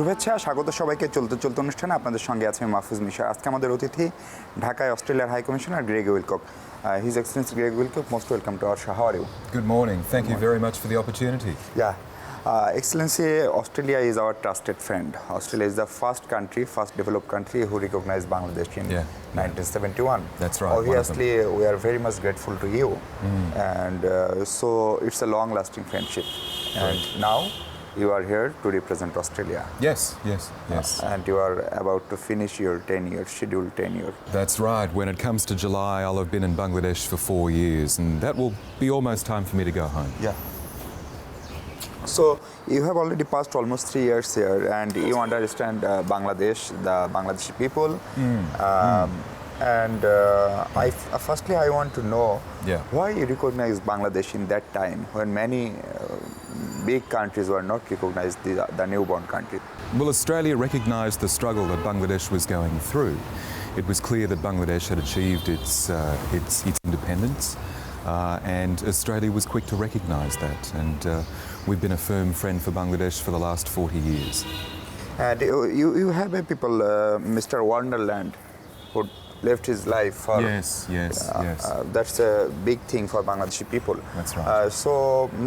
শুভেচ্ছা স্বাগত সবাইকে চলতে চলতে অনুষ্ঠানে আপনাদের সঙ্গে আছে মাহফুজ মিশা। আজকে আমাদের অতিথি ঢাকায় অস্ট্রেলিয়ার high commissioner Greg Wilcock. His Excellency Greg Wilcock, most welcome to our show. How are you? Good morning. Thank you very much for the opportunity. Yeah. Excellency, Australia is our trusted friend. Australia is the first developed country who recognized Bangladesh in 1971. That's right. Obviously, we are very much grateful to you. And so it's a long-lasting friendship. And now you are here to represent Australia. Yes. And you are about to finish your scheduled tenure. That's right. When it comes to July, I'll have been in Bangladesh for 4 years, and that will be almost time for me to go home. Yeah. So you have already passed almost 3 years here, and you understand Bangladesh, the Bangladeshi people. And firstly, I want to know why you recognize Bangladesh in that time when many big countries were not recognized, the newborn country. Well, Australia recognised the struggle that Bangladesh was going through. It was clear that Bangladesh had achieved its independence, and Australia was quick to recognise that. And we've been a firm friend for Bangladesh for the last 40 years. And you have a people, Mr. Wonderland, who left his life for... Yes. That's a big thing for Bangladeshi people. That's right. So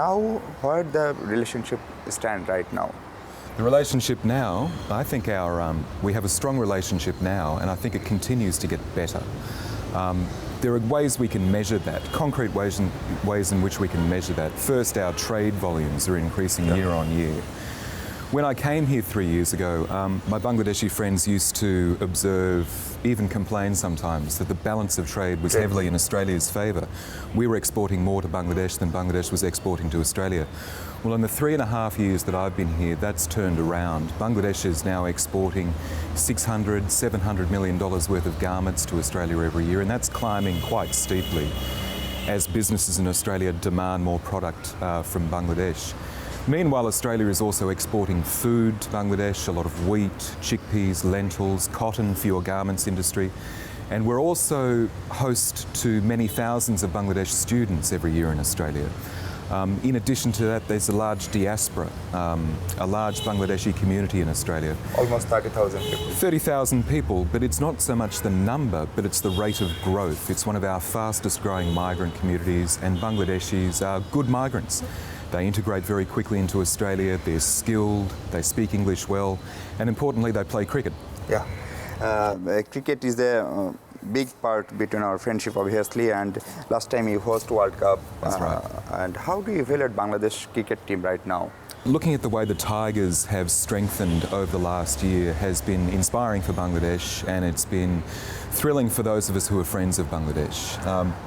now, where the relationship stand right now? The relationship now, I think we have a strong relationship now, and I think it continues to get better. There are ways we can measure that, concrete ways in which we can measure that. First, our trade volumes are increasing year on year. When I came here 3 years ago, my Bangladeshi friends used to observe, even complain sometimes, that the balance of trade was heavily in Australia's favour. We were exporting more to Bangladesh than Bangladesh was exporting to Australia. Well, in the 3.5 years that I've been here, that's turned around. Bangladesh is now exporting $600, $700 million worth of garments to Australia every year, and that's climbing quite steeply as businesses in Australia demand more product from Bangladesh. Meanwhile, Australia is also exporting food to Bangladesh, a lot of wheat, chickpeas, lentils, cotton for your garments industry. And we're also host to many thousands of Bangladesh students every year in Australia. In addition to that, there's a large diaspora, a large Bangladeshi community in Australia. Almost 30,000 people. 30,000 people, but it's not so much the number, but it's the rate of growth. It's one of our fastest growing migrant communities, and Bangladeshis are good migrants. They integrate very quickly into Australia, they're skilled, they speak English well, and importantly, they play cricket. Yeah. Cricket is the big part between our friendship, obviously, and last time you host World Cup. That's right. And how do you evaluate Bangladesh cricket team right now? Looking at the way the Tigers have strengthened over the last year has been inspiring for Bangladesh, and it's been thrilling for those of us who are friends of Bangladesh.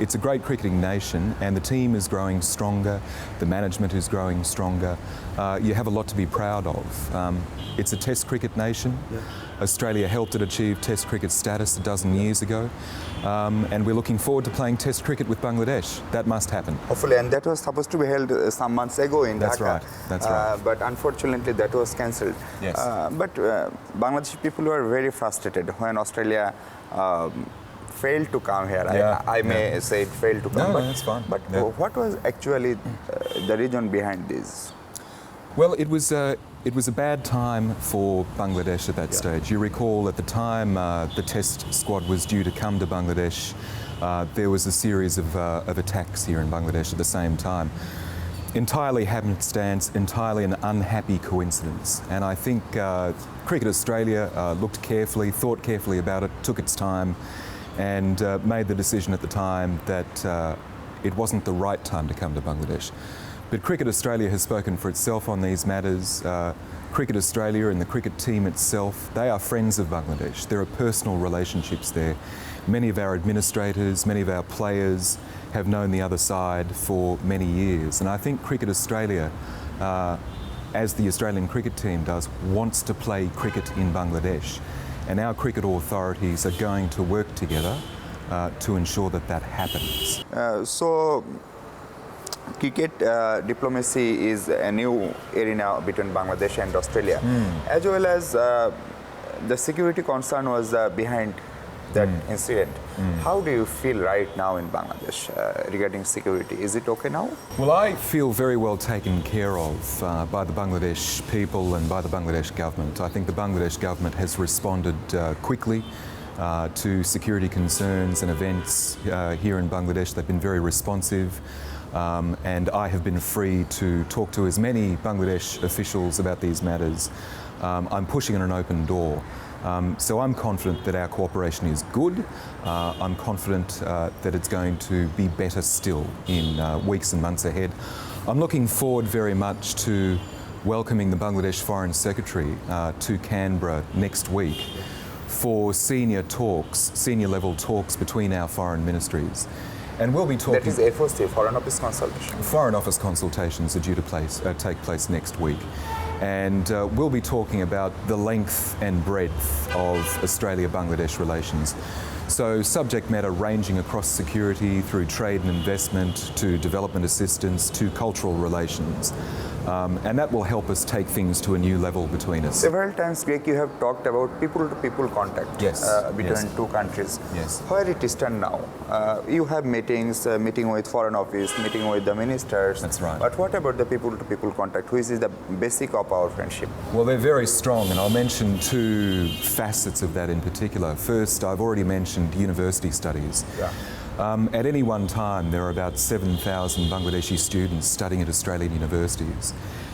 It's a great cricketing nation, and the team is growing stronger, the management is growing stronger. You have a lot to be proud of. It's a test cricket nation. Australia helped it achieve test cricket status a dozen years ago, and we're looking forward to playing test cricket with Bangladesh. That must happen. Hopefully, and that was supposed to be held some months ago in Dhaka. That's right. But unfortunately, that was cancelled. Yes. But Bangladeshi people were very frustrated when Australia failed to come here. I may say it failed to come. No, that's fine. But what was actually the reason behind this? Well, it was a bad time for Bangladesh at that stage. You recall at the time the test squad was due to come to Bangladesh. There was a series of attacks here in Bangladesh at the same time. Entirely happenstance, entirely an unhappy coincidence. And I think Cricket Australia looked carefully, thought carefully about it, took its time, and made the decision at the time that it wasn't the right time to come to Bangladesh. But Cricket Australia has spoken for itself on these matters. Cricket Australia and the cricket team itself, they are friends of Bangladesh. There are personal relationships there. Many of our administrators, many of our players have known the other side for many years. And I think Cricket Australia, as the Australian cricket team does, wants to play cricket in Bangladesh. And our cricket authorities are going to work together to ensure that that happens. Cricket diplomacy is a new arena between Bangladesh and Australia, as well as the security concern was behind that incident. How do you feel right now in Bangladesh regarding security? Is it okay now? Well, I feel very well taken care of by the Bangladesh people and by the Bangladesh government. I think the Bangladesh government has responded quickly to security concerns and events here in Bangladesh. They've been very responsive. And I have been free to talk to as many Bangladesh officials about these matters. I'm pushing on an open door. So I'm confident that our cooperation is good. I'm confident that it's going to be better still in weeks and months ahead. I'm looking forward very much to welcoming the Bangladesh Foreign Secretary to Canberra next week for senior level talks between our foreign ministries. And we'll be talking... That is FOC, Foreign Office Consultation. Foreign Office consultations are due to take place next week. And we'll be talking about the length and breadth of Australia-Bangladesh relations. So subject matter ranging across security through trade and investment to development assistance to cultural relations. And that will help us take things to a new level between us. Several times, Greg, you have talked about people-to-people contact between two countries. Yes. Where it is stand now? You have meetings, meeting with Foreign Office, meeting with the ministers. That's right. But what about the people-to-people contact, which is the basic of our friendship? Well, they're very strong, and I'll mention two facets of that in particular. First, I've already mentioned university studies. Yeah. At any one time, there are about 7,000 Bangladeshi students studying at Australian universities.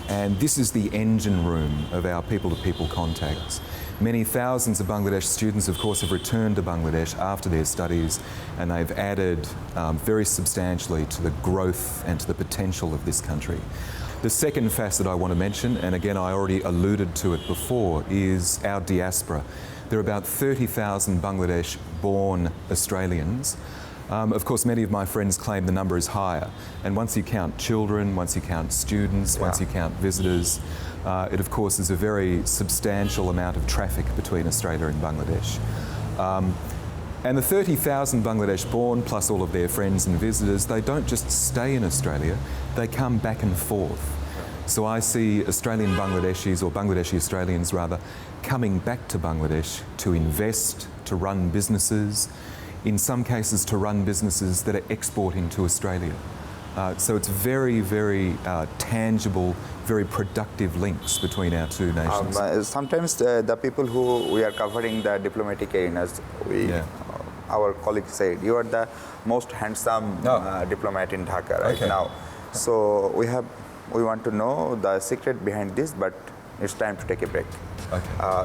And this is the engine room of our people-to-people contacts. Many thousands of Bangladesh students, of course, have returned to Bangladesh after their studies, and they've added very substantially to the growth and to the potential of this country. The second facet I want to mention, and again I already alluded to it before, is our diaspora. There are about 30,000 Bangladesh-born Australians. Of course, many of my friends claim the number is higher. And once you count children, once you count students, once you count visitors, it of course is a very substantial amount of traffic between Australia and Bangladesh. And the 30,000 Bangladesh-born, plus all of their friends and visitors, they don't just stay in Australia, they come back and forth. So I see Australian Bangladeshis, or Bangladeshi Australians rather, coming back to Bangladesh to invest, to run businesses, in some cases to run businesses that are exporting to Australia. So it's very, very tangible, very productive links between our two nations. Sometimes the people who we are covering the diplomatic arenas, our colleagues said, you are the most handsome diplomat in Dhaka right now. So we want to know the secret behind this, but it's time to take a break.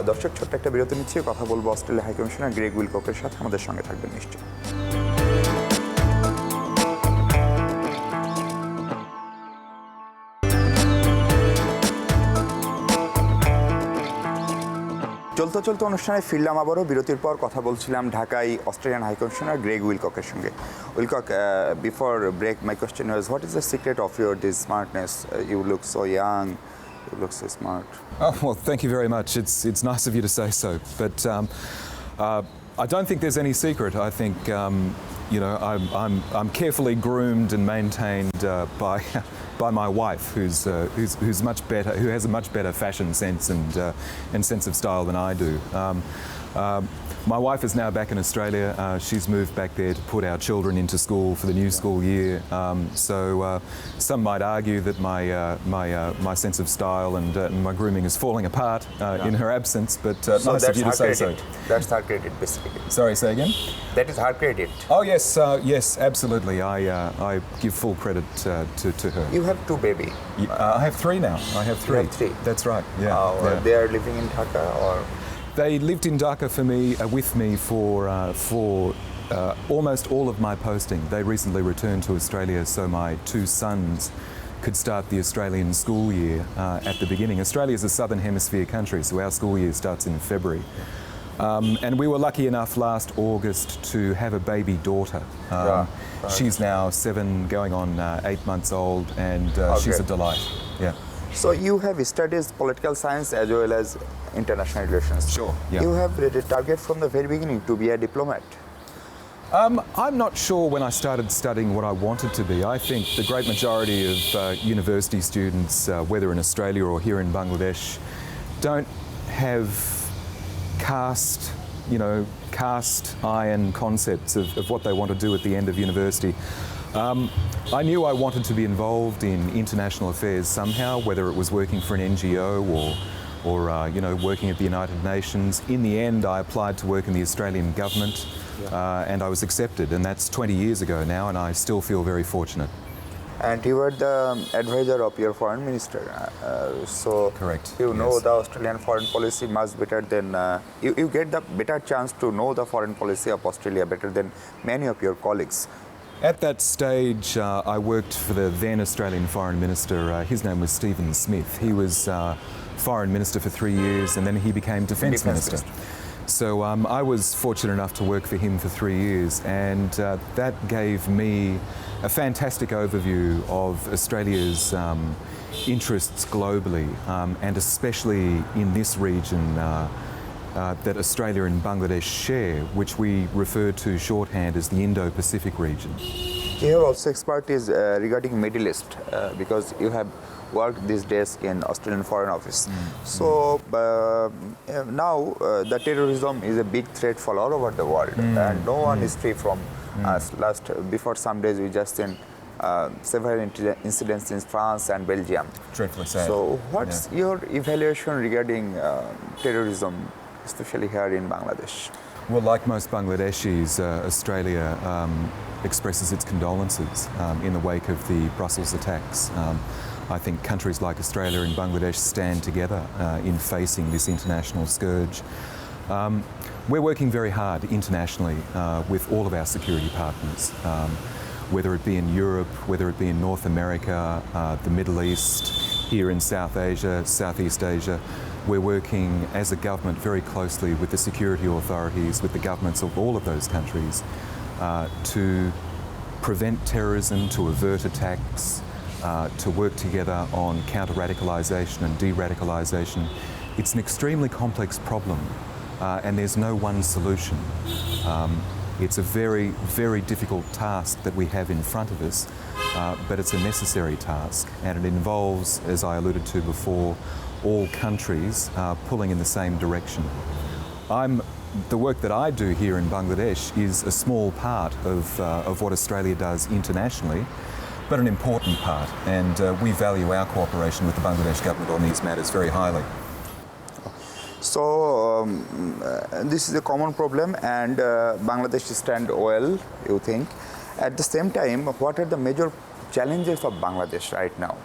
দর্শক, ছোট্ট একটা বিরতি নিচ্ছি, কথা বলবো Australia high commissioner Greg উইলককের সাথে। আমাদের সঙ্গে থাকবেন নিশ্চয়ই। চলতে চলতে অনুষ্ঠানে ফিরলাম আবারও। বিরতির পর কথা বলছিলাম ঢাকায় অস্ট্রেলিয়ান হাই কমিশনার গ্রেগ উইলককের সঙ্গে। Wilcock, before break, my question was, what is the secret of your this smartness? You look so young. You look so smart. Oh, well, thank you very much. It's nice of you to say so. But I don't think there's any secret. I think I'm carefully groomed and maintained by my wife, who's much better, who has a much better fashion sense and sense of style than I do. My wife is now back in Australia. She's moved back there to put our children into school for the new school year. So some might argue that my sense of style and my grooming is falling apart in her absence, but nice of you to say so. That's her credit, basically. Sorry, say again? That is her credit. Oh yes, yes, absolutely. I give full credit to her. You have two baby. I have three now. I have three. You have three. That's right. Yeah. They are living in Dhaka, or? They lived in Dhaka with me for almost all of my posting. They recently returned to Australia, so my two sons could start the Australian school year at the beginning. Australia is a southern hemisphere country, so our school year starts in February. And we were lucky enough last August to have a baby daughter. She's now 7, going on 8 months old, and she's a delight. Yeah. So you have studied political science as well as international relations. Sure. Yeah. You have a target from the very beginning to be a diplomat. I'm not sure when I started studying what I wanted to be. I think the great majority of university students, whether in Australia or here in Bangladesh, don't have caste cast iron concepts of what they want to do at the end of university. I knew I wanted to be involved in international affairs somehow, whether it was working for an NGO or working at the United Nations. In the end, I applied to work in the Australian government, and I was accepted, and that's 20 years ago now, and I still feel very fortunate. And you were the advisor of your foreign minister, so correct. You know the Australian foreign policy much better than you get the better chance to know the foreign policy of Australia better than many of your colleagues. At that stage, I worked for the then Australian Foreign Minister. His name was Stephen Smith. He was Foreign Minister for 3 years, and then he became Defence Minister. So I was fortunate enough to work for him for 3 years, and that gave me a fantastic overview of Australia's interests globally, and especially in this region that Australia and Bangladesh share, which we refer to shorthand as the Indo-Pacific region. You have also expertise regarding Middle East because you have worked these days in Australian Foreign Office. So now the terrorism is a big threat for all over the world, and no one is free from us. Before some days we just seen several incidents in France and Belgium. Dreadfully sad. So what's your evaluation regarding terrorism, especially here in Bangladesh? Well, like most Bangladeshis, Australia expresses its condolences in the wake of the Brussels attacks. I think countries like Australia and Bangladesh stand together in facing this international scourge. We're working very hard internationally with all of our security partners, whether it be in Europe, whether it be in North America, the Middle East, here in South Asia, Southeast Asia. We're working as a government very closely with the security authorities, with the governments of all of those countries to prevent terrorism, to avert attacks, to work together on counter-radicalisation and de-radicalisation. It's an extremely complex problem and there's no one solution. It's a very, very difficult task that we have in front of us, but it's a necessary task, and it involves, as I alluded to before, all countries pulling in the same direction. The work that I do here in Bangladesh is a small part of what Australia does internationally, but an important part, and we value our cooperation with the Bangladesh government on these matters very highly. So this is a common problem, and Bangladesh stand well, you think. At the same time, what are the major challenges of Bangladesh right now?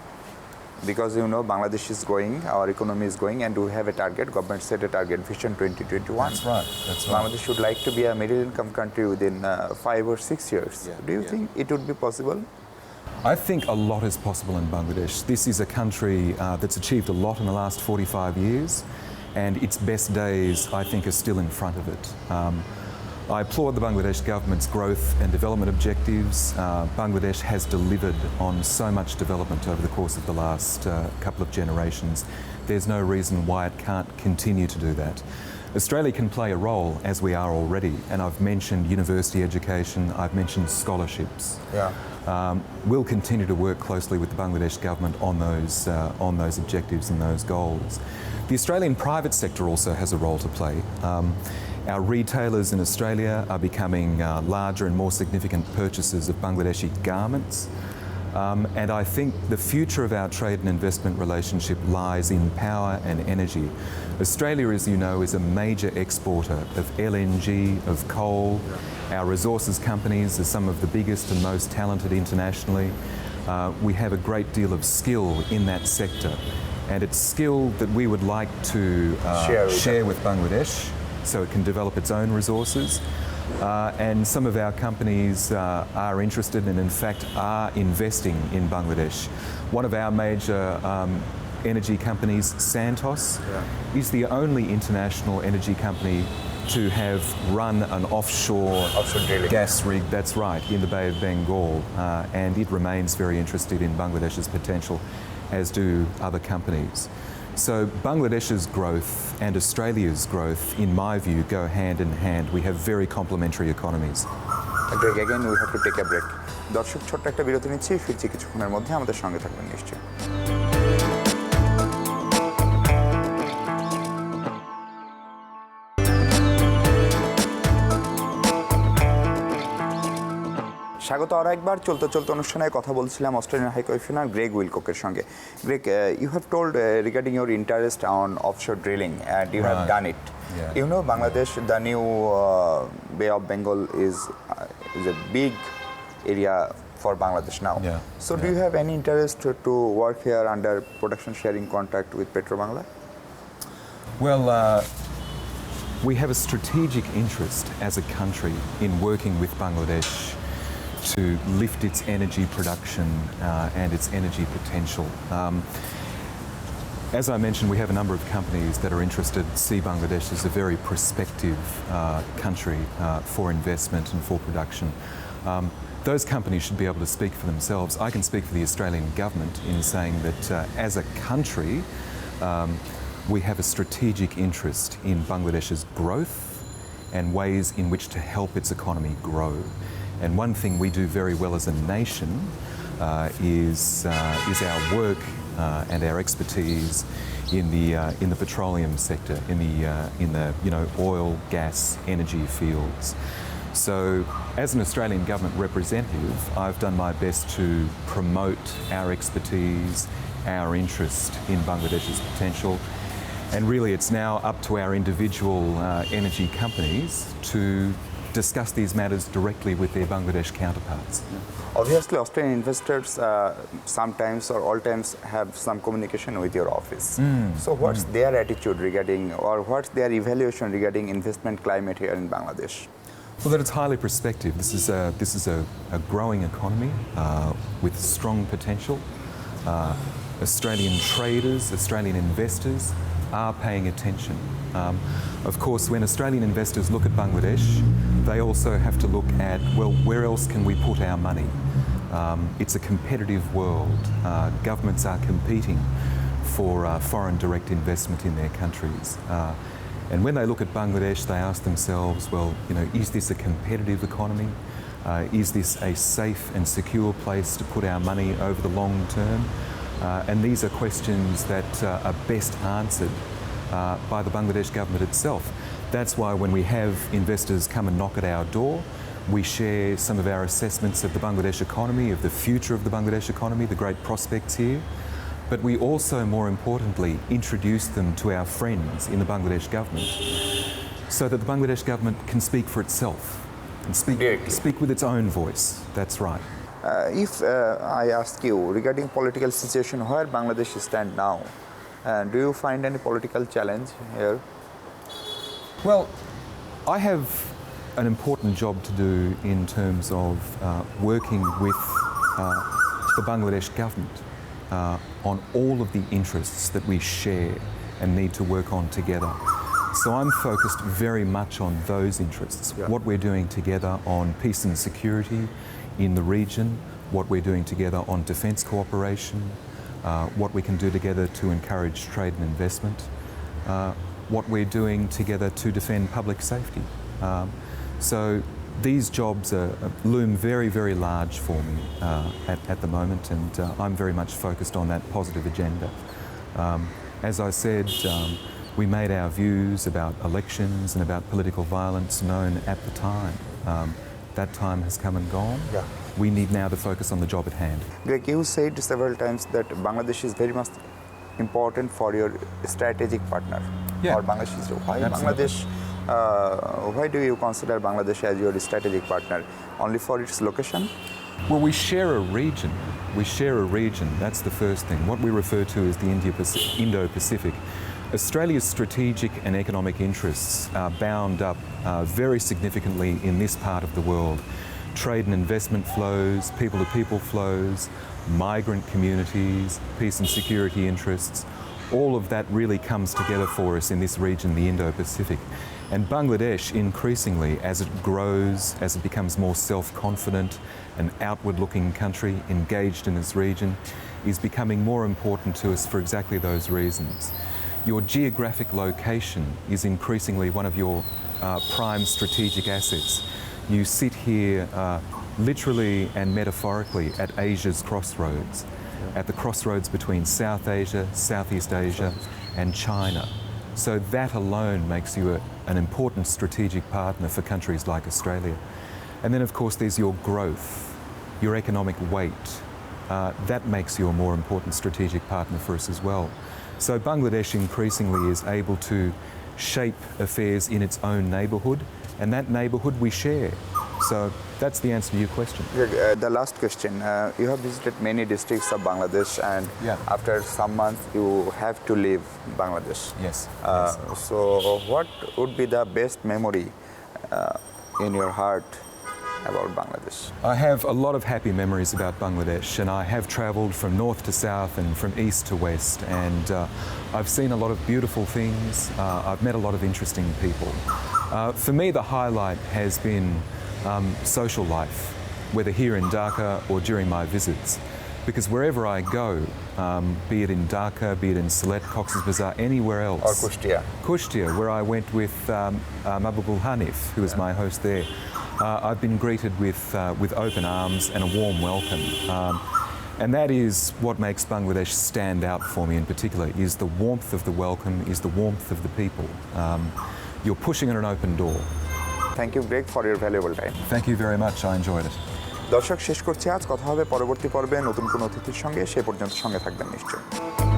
Because Bangladesh is growing, our economy is growing, and we have a target. Government set a target, Vision 2021. That's right. Bangladesh should like to be a middle-income country within 5 or 6 years. Do you think it would be possible? I think a lot is possible in Bangladesh. This is a country that's achieved a lot in the last 45 years, and its best days, I think, are still in front of it. I applaud the Bangladesh government's growth and development objectives. Bangladesh has delivered on so much development over the course of the last couple of generations. There's no reason why it can't continue to do that. Australia can play a role, as we are already, and I've mentioned university education, I've mentioned scholarships. We'll continue to work closely with the Bangladesh government on those objectives and those goals. The Australian private sector also has a role to play. Our retailers in Australia are becoming larger and more significant purchasers of Bangladeshi garments. And I think the future of our trade and investment relationship lies in power and energy. Australia, as you know, is a major exporter of LNG, of coal. Our resources companies are some of the biggest and most talented internationally. We have a great deal of skill in that sector. And it's skill that we would like to share with Bangladesh so it can develop its own resources. And some of our companies are interested and in fact are investing in Bangladesh. One of our major energy companies, Santos, is the only international energy company to have run an offshore gas rig, that's right, in the Bay of Bengal. And it remains very interested in Bangladesh's potential, as do other companies. So Bangladesh's growth and Australia's growth, in my view, go hand in hand. We have very complementary economies. A break again, we have to take a break. দর্শক ছোট্ট একটা বিরতি নিচ্ছি, ফিরছি কিছুক্ষণের মধ্যে, আমাদের সঙ্গে থাকবেন নিশ্চয়ই। স্বাগত আর একবার চলতে চলতে অনুষ্ঠানে কথা বলছিলাম অস্ট্রেলিয়ান হাই কমিশনার গ্রেগ উইলককের সঙ্গে। Greg, you have told regarding your interest on offshore drilling and you have done it. Yeah. You know, Bangladesh, the new Bay of Bengal is a big area for Bangladesh now. Yeah. So do you have any interest to work here under production sharing contract with Petrobangla? Well, we have a strategic interest as a country in working with Bangladesh to lift its energy production and its energy potential. As I mentioned, we have a number of companies that are interested, see Bangladesh as a very prospective country for investment and for production. Those companies should be able to speak for themselves. I can speak for the Australian government in saying that as a country, we have a strategic interest in Bangladesh's growth and ways in which to help its economy grow. And one thing we do very well as a nation is our work and our expertise in the petroleum sector, in the oil, gas, energy fields. So, as an Australian government representative, I've done my best to promote our expertise, our interest in Bangladesh's potential. And really it's now up to our individual energy companies to discuss these matters directly with their Bangladesh counterparts. Obviously, Australian investors sometimes or all times have some communication with your office. So what's their attitude regarding, or what's their evaluation regarding investment climate here in Bangladesh? Well, that it's highly prospective. This is a growing economy with strong potential. Australian traders, Australian investors are paying attention. Of course, when Australian investors look at Bangladesh, they also have to look at, well, where else can we put our money? It's a competitive world. Governments are competing for foreign direct investment in their countries. And when they look at Bangladesh, they ask themselves, well, is this a competitive economy? Is this a safe and secure place to put our money over the long term? And these are questions that are best answered by the Bangladesh government itself. That's why when we have investors come and knock at our door, we share some of our assessments of the Bangladesh economy, of the future of the Bangladesh economy, the great prospects here. But we also, more importantly, introduce them to our friends in the Bangladesh government so that the Bangladesh government can speak for itself and speak with its own voice. That's right. If I ask you regarding political situation where Bangladesh stand now, do you find any political challenge here? Well, I have an important job to do in terms of working with the Bangladesh government on all of the interests that we share and need to work on together. So I'm focused very much on those interests, what we're doing together on peace and security in the region, what we're doing together on defence cooperation, what we can do together to encourage trade and investment, what we're doing together to defend public safety. So these jobs loom very, very large for me at the moment, and I'm very much focused on that positive agenda. As I said, we made our views about elections and about political violence known at the time. That time has come and gone. Yeah. We need now to focus on the job at hand. Greg, you said several times that Bangladesh is very much important for your strategic partner. Yeah. Or Bangladesh is why Absolutely. Bangladesh? Why do you consider Bangladesh as your strategic partner? Only for its location? Well, we share a region. We share a region. That's the first thing. What we refer to as the Indo-Pacific. Australia's strategic and economic interests are bound up very significantly in this part of the world. Trade and investment flows, people-to-people flows, migrant communities, peace and security interests, all of that really comes together for us in this region, the Indo-Pacific. And Bangladesh, increasingly, as it grows, as it becomes more self-confident, an outward-looking country engaged in this region, is becoming more important to us for exactly those reasons. Your geographic location is increasingly one of your prime strategic assets. You sit here literally and metaphorically at Asia's crossroads, at the crossroads between South Asia, Southeast Asia and China. So that alone makes you an important strategic partner for countries like Australia. And then of course there's your growth. your economic weight, that makes you a more important strategic partner for us as well. So Bangladesh increasingly is able to shape affairs in its own neighbourhood, and that neighbourhood we share. So that's the answer to your question. The last question, you have visited many districts of Bangladesh, and after some months you have to leave Bangladesh. Yes. So what would be the best memory in your heart about Bangladesh? I have a lot of happy memories about Bangladesh, and I have travelled from north to south and from east to west, and I've seen a lot of beautiful things. I've met a lot of interesting people. For me, the highlight has been social life, whether here in Dhaka or during my visits, because wherever I go, be it in Dhaka, be it in Sylhet, Cox's Bazar, anywhere else. Or Kushtia. Kushtia, where I went with Mahbubul Hanif, who was my host there. I've been greeted with open arms and a warm welcome. And that is what makes Bangladesh stand out for me in particular, is the warmth of the welcome, is the warmth of the people. You're pushing at an open door. Thank you, Greg, for your valuable time. Thank you very much. I enjoyed it. দর্শক, শেষ করছি আজ। কথা হবে পরবর্তী পর্বে নতুন কোনো অতিথির সঙ্গে। সে পর্যন্ত সঙ্গে থাকবেন নিশ্চয়ই।